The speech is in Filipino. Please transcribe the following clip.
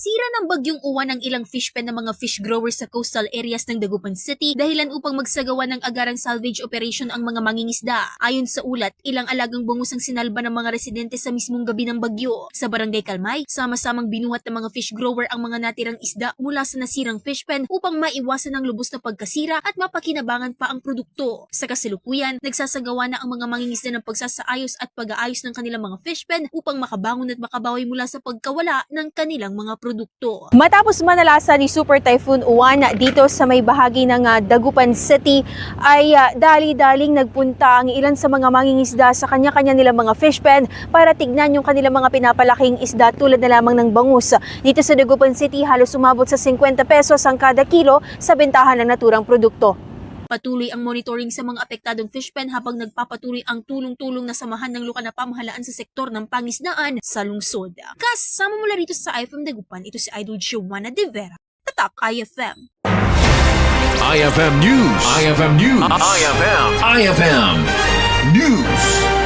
Nasira ng Bagyong Uwan ang ilang fishpen ng mga fish growers sa coastal areas ng Dagupan City dahilan upang magsagawa ng agarang salvage operation ang mga mangingisda. Ayon sa ulat, ilang alagang bangus ang sinalba ng mga residente sa mismong gabi ng bagyo. Sa barangay Kalmay, sama-samang binuhat ng mga fish grower ang mga natirang isda mula sa nasirang fishpen upang maiwasan ang lubos na pagkasira at mapakinabangan pa ang produkto. Sa kasalukuyan, nagsasagawa na ang mga mangingisda ng pagsasaayos at pag-aayos ng kanilang mga fishpen upang makabangon at makabawi mula sa pagkawala ng kanilang mga produkto. Matapos manalasa ni Super Typhoon Uwan dito sa may bahagi ng Dagupan City ay dali-daling nagpunta ang ilan sa mga mangingisda sa kanya-kanya nilang mga fishpen para tignan yung kanilang mga pinapalaking isda tulad na lamang ng bangus. Dito sa Dagupan City halos umabot sa 50 pesos ang kada kilo sa bentahan ng naturang produkto. Patuloy ang monitoring sa mga apektadong fishpen habang nagpapatuloy ang tulong-tulong na samahan ng lokal na pamahalaan sa sektor ng pangisdaan sa lungsod. Kasama mula rito sa IFM Dagupan, ito si Idol Joanna De Vera, Tatak IFM. IFM News. IFM News. IFM News.